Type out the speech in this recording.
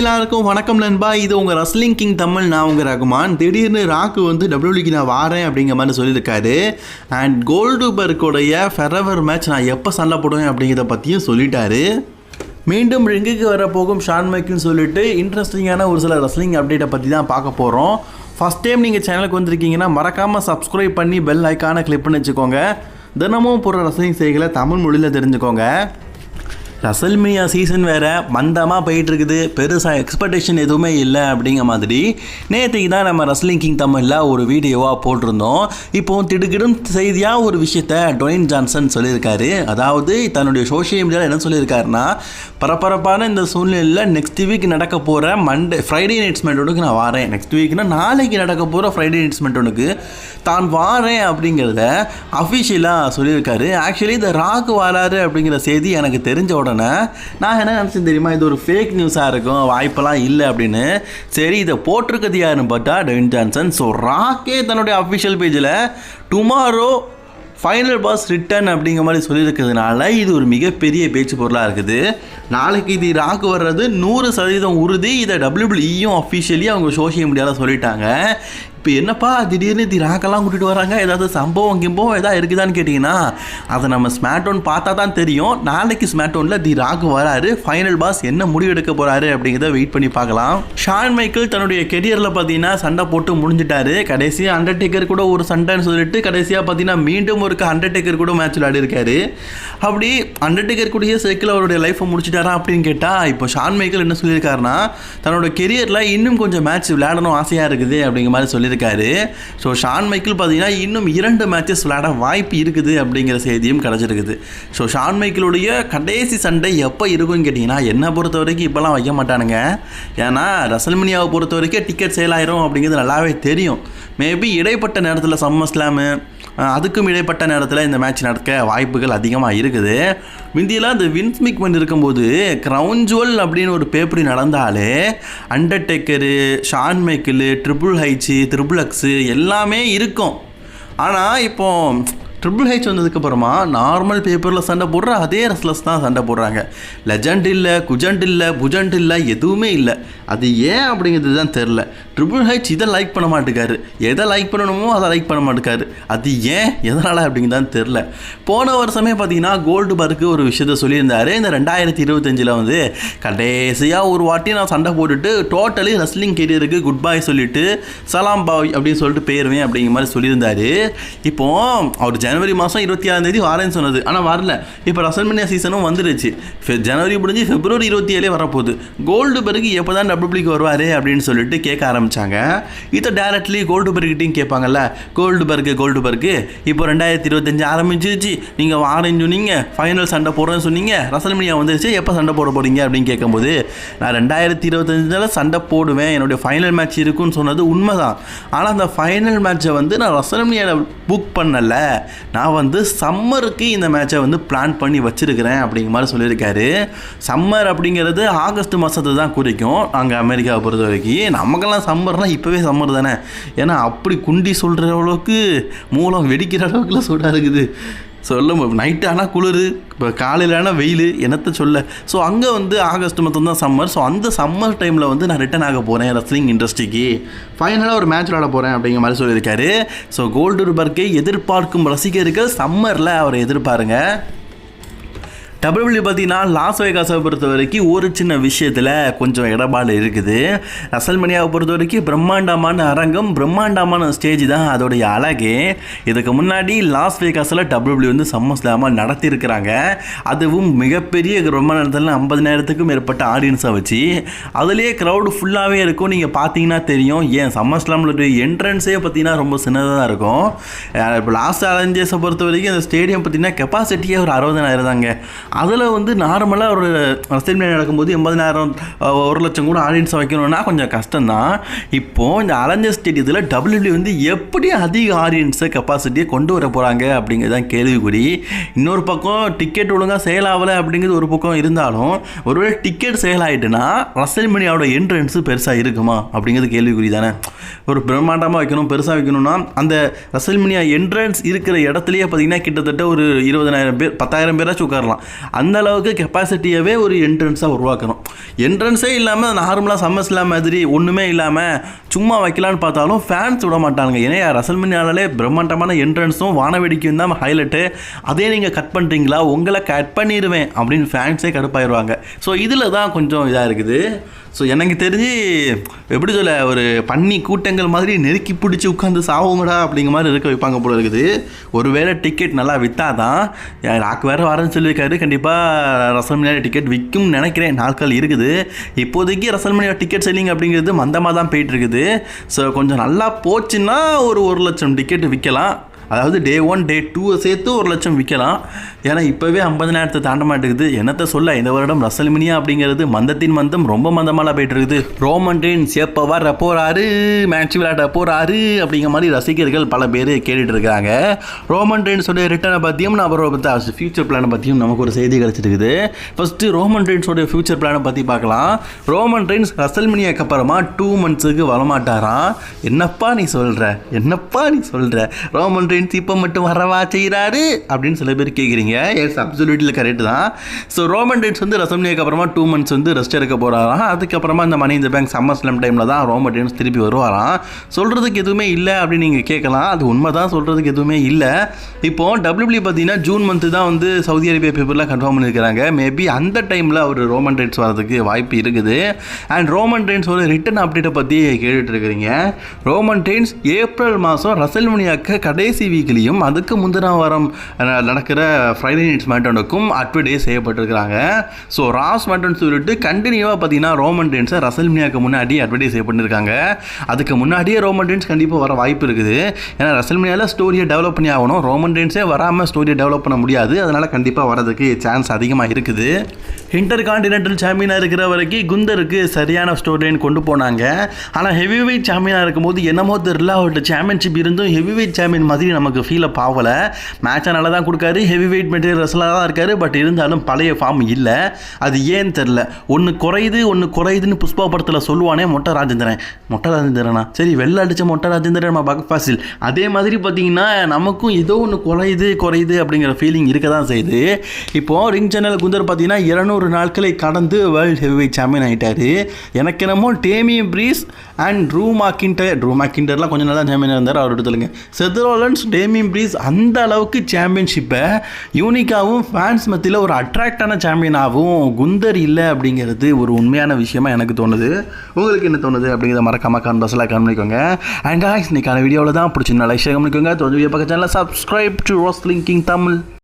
எல்லாருக்கும் வணக்கம் நண்பா. இது உங்கள் ரஸ்லிங் கிங் தமிழ். நான் உங்கள் ரகுமான். திடீர்னு ராக்கு வந்து டபிள்யூக்கு நான் வாரேன் அப்படிங்கிற மாதிரி சொல்லியிருக்காரு. அண்ட் கோல்டுபர்க்குடைய ஃபெரவர் மேட்ச் நான் எப்போ சண்டை போடுவேன் அப்படிங்கிறத பற்றியும் சொல்லிட்டாரு. மீண்டும் ரிங்குக்கு வரப்போகும் ஷான் மைக்கேல்னு சொல்லிட்டு இன்ட்ரெஸ்டிங்கான ஒரு சில ரஸ்லிங் அப்டேட்டை பற்றி தான் பார்க்க போகிறோம். ஃபஸ்ட் டைம் நீங்கள் சேனலுக்கு வந்திருக்கீங்கன்னா மறக்காமல் சப்ஸ்கிரைப் பண்ணி பெல் ஐக்கானை கிளிக் பண்ணி வச்சுக்கோங்க. தினமும் போகிற ரஸ்லிங் செய்திகளை தமிழ் மொழியில் தெரிஞ்சுக்கோங்க. ரசல்மேனியா சீசன் வேறு மந்தமாக போயிட்டுருக்குது. பெருசாக எக்ஸ்பெக்டேஷன் எதுவுமே இல்லை அப்படிங்கிற மாதிரி நேற்றுக்கு தான் நம்ம ரஸ்லிங் கிங் தமிழில் ஒரு வீடியோவாக போட்டிருந்தோம். இப்போது திடுக்கிடும் செய்தியாக ஒரு விஷயத்த டுவைன் ஜான்சன் சொல்லியிருக்காரு. அதாவது தன்னுடைய சோஷியல் மீடியாவில் என்ன சொல்லியிருக்காருன்னா, பரபரப்பான இந்த சூழ்நிலையில் நெக்ஸ்ட் வீக் நடக்க போகிற ஃப்ரைடே நைட் ஸ்மெண்டோனுக்கு நான் வாரேன். நெக்ஸ்ட் வீக்னா நாளைக்கு நடக்க போகிற ஃப்ரைடே நைட் ஸ்மெண்டோனுக்கு தான் வாரேன் அப்படிங்கிறத அஃபிஷியலாக சொல்லியிருக்காரு. ஆக்சுவலி இந்த ராக்கு வராரு அப்படிங்கிற செய்தி எனக்கு தெரிஞ்ச உடனே நான் என்ன நினச்சேன் தெரியுமா, இது ஒரு ஃபேக் நியூஸாக இருக்கும், வாய்ப்பெல்லாம் இல்லை அப்படின்னு. சரி, இதை போட்டிருக்கிறது யாருன்னு பார்த்தா டுவைன் ஜான்சன். ஸோ ராக்கே தன்னுடைய அஃபிஷியல் பேஜில் டுமாரோ ஃபைனல் பாஸ் ரிட்டர்ன் அப்படிங்கிற மாதிரி சொல்லியிருக்கிறதுனால இது ஒரு மிகப்பெரிய பேச்சு பொருளாக இருக்குது. நாளைக்கு இது ராக்கு வர்றது 100% உறுதி. இதை டபிள்யூடபிள்யூஇயும் அஃபிஷியலி அவங்க சோஷியல் மீடியாவில் சொல்லிட்டாங்க. இப்போ என்னப்பா திடீர்னு ராக்கெல்லாம் கூட்டிகிட்டு வராங்க, ஏதாவது சம்பவம் கிம்பவம் எதாவது இருக்குதான்னு கேட்டிங்கன்னா அதை நம்ம ஸ்மாக்டவுன் பார்த்தா தான் தெரியும். நாளைக்கு ஸ்மாக்டவுனில் ராக்கு வராரு. ஃபைனல் பாஸ் என்ன முடிவு எடுக்க போகிறாரு அப்படிங்கிறத வெயிட் பண்ணி பார்க்கலாம். ஷான் மைக்கேல் தன்னுடைய கெரியரில் பார்த்தீங்கன்னா சண்டை போட்டு முடிஞ்சிட்டாரு. கடைசியாக அண்டர்டேக்கர் கூட ஒரு சண்டைன்னு சொல்லிட்டு கடைசியாக பார்த்தீங்கன்னா மீண்டும் ஒரு அண்டர்டேக்கர் கூட மேட்ச் விளையாடி இருக்காரு. அப்படி அண்டர்டேக்கர் கூடிய சைக்கிள் அவருடைய லைஃப்பை முடிச்சிட்டாரா அப்படின்னு கேட்டால் இப்போ ஷான் மைக்கேல் என்ன சொல்லியிருக்காருன்னா, தன்னோட கெரியரில் இன்னும் கொஞ்சம் மேட்ச் விளையாடணும் ஆசையாக இருக்குது அப்படிங்கிற மாதிரி சொல்லியிருக்காரு. ஸோ ஷான் மைக்கேல் பார்த்தீங்கன்னா இன்னும் 2 மேட்சஸ் விளையாட வாய்ப்பு இருக்குது அப்படிங்கிற செய்தியும் கிடச்சிருக்குது. ஸோ ஷான் மைக்கேலுடைய கடைசி சண்டை எப்போ இருக்குன்னு கேட்டிங்கன்னா என்னை பொறுத்த வரைக்கும் இப்போலாம் வைக்க மாட்டானுங்க. ஏன்னா ரசல்மேனியாவை பொறுத்த வரைக்கும் டிக்கெட் சேல் ஆயிரும் அப்படிங்கிறது நல்லாவே தெரியும். மேபி இடைப்பட்ட நேரத்தில் சம்மர் ஸ்லாமு அதுக்கும் இடைப்பட்ட நேரத்தில் இந்த மேட்ச் நடக்க வாய்ப்புகள் அதிகமாக இருக்குது. முந்தியெல்லாம் இந்த வின்ஸ் மெக்மன் இருக்கும்போது க்ரௌன் ஜுவல் அப்படின்னு ஒரு பேப்பரி நடந்தாலே Undertaker, Shawn Michael, triple H, triple X எல்லாமே இருக்கும். ஆனால் இப்போது ட்ரிபிள் ஹெச் வந்ததுக்கப்புறமா நார்மல் பேப்பரில் சண்டை போடுற அதே ரெஸ்லர்ஸ் தான் சண்டை போடுறாங்க. லெஜண்ட் இல்லை, குஜண்ட் இல்லை, புஜண்ட் இல்லை, எதுவுமே இல்லை. அது ஏன் அப்படிங்கிறது தான் தெரில. ட்ரிபிள் ஹெச் இதை லைக் பண்ண மாட்டேக்காரு, எதை லைக் பண்ணணுமோ அதை லைக் பண்ண மாட்டேக்காரு. அது ஏன் எதனால் அப்படிங்கிறதான் தெரில. போன வருஷமே பார்த்தீங்கன்னா கோல்டுபர்க்கு ஒரு விஷயத்த சொல்லியிருந்தார். இந்த 2025 வந்து கடைசியாக ஒரு வாட்டி நான் சண்டை போட்டுட்டு டோட்டலி ரெஸ்லிங் கெரியருக்கு குட் பாய் சொல்லிவிட்டு சலாம் பாய் அப்படின்னு சொல்லிட்டு போயிடுவேன் அப்படிங்கிற மாதிரி சொல்லியிருந்தார். இப்போது அவர் ஜனவரி மாதம் 26 வாரேன்னு சொன்னது, ஆனால் வரல. இப்போ ரசல்மேனியா சீசனும் வந்துருச்சு. ஜனவரி முடிஞ்சு பிப்ரவரி 27 வரப்போகுது. கோல்டுபர்க் எப்போ தான் டபிள்யூபிள்யூக்கு வருவார் அப்படின்னு சொல்லிட்டு கேட்க ஆரம்பித்தாங்க. இதை டேரக்ட்லி கோல்டுபர்க்கிட்டையும் கேட்பாங்கல்ல, கோல்டுபர்க் இப்போ 2025 ஆரம்பிச்சிருச்சு, நீங்கள் வாரேன்னு சொன்னீங்க, ஃபைனல் சண்டை போடுறேன்னு சொன்னீங்க, ரசல்மேனியா வந்துருச்சு, எப்போ சண்டை போட போகிறீங்க அப்படின்னு கேட்கும்போது நான் 2025 சண்டை போடுவேன், என்னுடைய ஃபைனல் மேட்ச் இருக்குன்னு சொன்னது உண்மைதான். ஆனால் அந்த ஃபைனல் மேட்சை வந்து நான் ரசல்மேனியாவில் புக் பண்ணலை, நான் வந்து சம்மருக்கு இந்த மேட்சை வந்து பிளான் பண்ணி வச்சுருக்கிறேன் அப்படிங்கிற மாதிரி சொல்லியிருக்காரு. சம்மர் அப்படிங்கிறது ஆகஸ்ட் மாதத்தை தான் குறிக்கும் அங்கே அமெரிக்காவை பொறுத்த வரைக்கும். நமக்கெல்லாம் சம்மர்னால் இப்போவே சம்மர் தானே. ஏன்னா அப்படி குண்டி சொல்கிற அளவுக்கு மூலம் வெடிக்கிற அளவுக்குலாம் சூடாக இருக்குது. சொல்ல நைட்டு ஆனால் குளிர், இப்போ காலையில் ஆனால் வெயில், என்னத்தை சொல்ல. ஸோ அங்கே வந்து ஆகஸ்ட் மாதம் தான் சம்மர். ஸோ அந்த சம்மர் டைமில் வந்து நான் ரிட்டர்ன் ஆக போகிறேன் ரெஸ்லிங் இண்டஸ்ட்ரிக்கு, ஃபைனலாக ஒரு மேட்ச் விளையாட போகிறேன் அப்படிங்கிற மாதிரி சொல்லியிருக்காரு. ஸோ கோல்டுபர்க்கை எதிர்பார்க்கும் ரசிகர்கள் சம்மரில் அவரை எதிர்பாருங்க. டபிள்யூபிள்யூ பார்த்தீங்கன்னா லாஸ் வேகாஸை பொறுத்த வரைக்கும் ஒரு சின்ன விஷயத்தில் கொஞ்சம் இடபாடு இருக்குது. ரசல்மேனியாவை பொறுத்த வரைக்கும் பிரம்மாண்டமான அரங்கம், பிரம்மாண்டமான ஸ்டேஜ் தான் அதோடைய அழகே. இதுக்கு முன்னாடி லாஸ் வேகாஸில் டபிள்யூபிள்யூ வந்து சம்மர் ஸ்லாமாக நடத்தியிருக்கிறாங்க. அதுவும் மிகப்பெரிய பிரம்மாண்டத்தில் 50,000க்கும் மேற்பட்ட ஆடியன்ஸை வச்சு அதுலேயே க்ரௌடு ஃபுல்லாகவே இருக்கும். நீங்கள் பார்த்தீங்கன்னா தெரியும். ஏன் சம்மர் ஸ்லாமில் என்ட்ரன்ஸே பார்த்தீங்கன்னா ரொம்ப சின்னதாக தான் இருக்கும். இப்போ லாஸ்ட் சேலஞ்சர்ஸை பொறுத்த வரைக்கும் அந்த ஸ்டேடியம் பார்த்தீங்கன்னா கெப்பாசிட்டியே ஒரு 60,000 தாங்க. அதில் வந்து நார்மலாக ஒரு ரசல்மேனியா நடக்கும்போது 80,000 1 லட்சம் கூட ஆடியன்ஸை வைக்கணும்னா கொஞ்சம் கஷ்டம்தான். இப்போது இந்த அலஞ்சர் ஸ்டேடியத்தில் டபிள்யூபிள்யூ வந்து எப்படி அதிக ஆடியன்ஸை கெப்பாசிட்டியை கொண்டு வர போகிறாங்க அப்படிங்கிறதான் கேள்விக்குறி. இன்னொரு பக்கம் டிக்கெட் ஒழுங்காக சேல் ஆகலை அப்படிங்கிறது ஒரு பக்கம் இருந்தாலும், ஒருவேளை டிக்கெட் சேல் ஆகிட்டுனா ரசல்மேனியாவோட என்ட்ரன்ஸு பெருசாக இருக்குமா அப்படிங்கிறது கேள்விக்குறி தானே. ஒரு பிரம்மாண்டமாக வைக்கணும், பெருசாக வைக்கணும்னா அந்த ரசல்மேனியா என்ட்ரன்ஸ் இருக்கிற இடத்துலையே பார்த்தீங்கன்னா கிட்டத்தட்ட ஒரு 20,000 பேர் 10,000 பேராச்சும் உட்காரலாம். அந்த அளவுக்கு கெப்பாசிட்டியவே ஒரு என்ட்ரன்ஸாக உருவாக்கணும். என்ட்ரன்ஸே இல்லாமல் நார்மலாக சம்மர்ஸ்லாம் மாதிரி ஒன்றுமே இல்லாமல் சும்மா வைக்கலான்னு பார்த்தாலும் ஃபேன்ஸ் விட மாட்டாங்க. ஏன்னா ரசல்மனியாலே பிரம்மாண்டமான என்ட்ரன்ஸும் வானவேடிக்கையும் தான் ஹைலைட்டு. அதே நீங்கள் கட் பண்ணுறீங்களா, உங்களை கட் பண்ணிடுவேன் அப்படின்னு ஃபேன்ஸே கடுப்பாயிருவாங்க. ஸோ இதில் தான் கொஞ்சம் இதாக இருக்குது. ஸோ எனக்கு தெரிஞ்சு எப்படி சொல்ல, ஒரு பன்னி கூட்டங்கள் மாதிரி நெருக்கி பிடிச்சி உட்காந்து சாவுங்கடா அப்படிங்கிற மாதிரி இருக்க வைப்பாங்க போல இருக்குது. ஒருவேளை டிக்கெட் நல்லா விற்றா தான், ராக் வேறு வரேன்னு சொல்லியிருக்காரு, கண்டிப்பாக ரசல்மனியா டிக்கெட் விற்கும்னு நினைக்கிறேன். நாட்கள் இருக்குது. இப்போதைக்கு ரசல்மனியா டிக்கெட் செல்லிங் அப்படிங்கிறது மந்தமாக தான் போயிட்டுருக்குது. ஸோ கொஞ்சம் நல்லா போச்சுன்னா ஒரு 1 லட்சம் டிக்கெட் விற்கலாம். அதாவது டே 1 டே 2 சேர்த்து 1 லட்சம் விற்கலாம். ஏன்னா இப்போவே 50,000 தாண்ட மாட்டேங்குது. என்னத்தை சொல்ல, இந்த வருடம் ரசல்மனியா அப்படிங்கிறது மந்தத்தின் மந்தம் ரொம்ப மந்தமாக போயிட்டு இருக்குது. ரோமன் ரெயின்ஸ் எப்போ வர போகிறாரு, மேட்ச் விளையாட போகிறாரு அப்படிங்கிற மாதிரி ரசிகர்கள் பல பேர் கேட்டுட்டு இருக்காங்க. ரோமன் ரெயின்ஸோடைய ரிட்டர்னை பற்றியும் அவரோட ஃபியூச்சர் பிளானை பற்றியும் நமக்கு ஒரு செய்தி கிடச்சிருக்குது. ஃபஸ்ட்டு ரோமன் ரெயின்ஸோடைய ஃபியூச்சர் பிளானை பற்றி பார்க்கலாம். ரோமன் ரெயின்ஸ் ரசல்மனியாக்கு அப்புறமா 2 மந்த்ஸுக்கு வரமாட்டாராம். என்னப்பா நீ சொல்கிற ரோமன் இப்போ மட்டும் வரவா செய்கிறாரு அப்படின்னு சில பேர் கேட்குறீங்க. எஸ், அப்சல்யூட்லி கரெக்ட் தான். ஸோ ரோமன் ரெயின்ஸ் வந்து ரசல்மனியாக்கு அப்புறமா 2 மந்த்ஸ் வந்து ரெஸ்ட் எடுக்க போகிறாராம். அதுக்கப்புறமா இந்த மணி இந்த பேங்க் சம்மர் ஸ்லாம் டைமில் தான் ரோமன் ரெயின்ஸ் திருப்பி வருவாராம். சொல்கிறதுக்கு எதுவுமே இல்லை அப்படின்னு நீங்கள் கேட்கலாம். அது உண்மை தான், சொல்கிறதுக்கு எதுவுமே இல்லை. இப்போது WWE பார்த்தீங்கன்னா ஜூன் மந்த்து தான் வந்து சவுதி அரேபியா பேப்பரில் கன்ஃபார்ம் பண்ணியிருக்கிறாங்க. மேபி அந்த டைமில் அவர் ரோமன் ரெயின்ஸ் வரதுக்கு வாய்ப்பு இருக்குது. அண்ட் ரோமன் ரெயின்ஸோட ரிட்டன் அப்டேட்டை பற்றி கேட்டுட்டு இருக்கிறீங்க. ரோமன் ரெயின்ஸ் ஏப்ரல் மாதம் ரசல்மனியாக்கு கடைசி வீக்லையும் அதுக்கு முந்தின வாரம் நடக்கிற ஃப்ரைடே நைட் ஸ்மாக்டவுனுக்கும் அட்வர்டைஸ் செய்யப்பட்டிருக்கிறாங்க. ஸோ ரா ஸ்மாக்டவுன் சொல்லிட்டு கண்டினியூவாக பார்த்தீங்கன்னா ரோமன் ரெயின்ஸை ரசல்மனியாக்கு முன்னாடி அட்வர்டைஸ் செய்யப்பட்டிருக்காங்க. அதுக்கு முன்னாடியே ரோமன் ரெயின்ஸ் கண்டிப்பாக வர வாய்ப்பு இருக்குது. ஏன்னா ரசல்மனியாவில் ஸ்டோரியை டெவலப் பண்ணி ஆகணும். ரோமன் ரெயின்ஸே வராமல் ஸ்டோரியை டெவலப் பண்ண முடியாது. அதனால் கண்டிப்பாக வரதுக்கு சான்ஸ் அதிகமாக இருக்குது. இன்டர் கான்டினென்டல் சாம்பியனாக இருக்கிற வரைக்கும் குந்தருக்கு சரியான ஸ்டோரி லைன் கொண்டு போனாங்க. ஆனால் ஹெவி வெயிட் சாம்பியனாக இருக்கும்போது என்னமோ தெரியல, அவர்கிட்ட சாம்பியன்ஷிப் இருந்தும் ஹெவி வெயிட் சாம்பியன் மாதிரி நமக்கு ஃபீல் அப் ஆகலை. மேட்சை நல்லா தான் கொடுக்காரு, ஹெவி வெயிட் மெட்டீரியல் ரெஸ்லராக தான் இருக்காரு. பட் இருந்தாலும் பழைய ஃபார்ம் இல்லை. அது ஏன்னு தெரில. ஒன்று குறையுதுன்னு புஷ்பா படத்தில் சொல்லுவானே மொட்டை ராஜேந்திரனா சரி, வெள்ளை அடித்த மொட்டை ராஜேந்திரன் நம்ம பக் ஃபாசில். அதே மாதிரி பார்த்தீங்கன்னா நமக்கும் ஏதோ ஒன்று குறையுது அப்படிங்கிற ஃபீலிங் இருக்க தான் செய்யுது. இப்போது ரிங் சேனல் குந்தர் பார்த்தீங்கன்னா 200 நாட்களை கடந்து வேர்ல்டு ஹெவி வெயிட் சாம்பியன் ஆகிட்டாரு. எனக்கு என்னமோ டேமியன் ப்ரீஸ் அண்ட் ட்ரூ மேக்கிண்டர்லாம் கொஞ்சம் நல்லா சாம்பியனாக இருந்தார். அவர் எடுத்துலுங்க செத் ரோலன்ஸ், டேமியன் ப்ரீஸ் அந்த அளவுக்கு சாம்பியன்ஷிப்பை யூனிக்காகவும் ஃபேன்ஸ் மத்தியில் ஒரு அட்ராக்டான சாம்பியனாகவும் குந்தர் இல்லை அப்படிங்கிறது ஒரு உண்மையான விஷயமா எனக்கு தோணுது. உங்களுக்கு என்ன தோணுது அப்படிங்கிறத மறக்காம கான்வர்ஸில் கவனிக்கோங்க. அண்ட் காய்ஸ், இன்னைக்கான வீடியோவில் தான் பிடிச்சிருந்தா லைக் ஷேர் பண்ணிக்கோங்க. தொடர்ந்து வீடியோ பக்கம் சேனலை சப்ஸ்கிரைப் டு ராஸ்லிங் கிங் தமிழ்.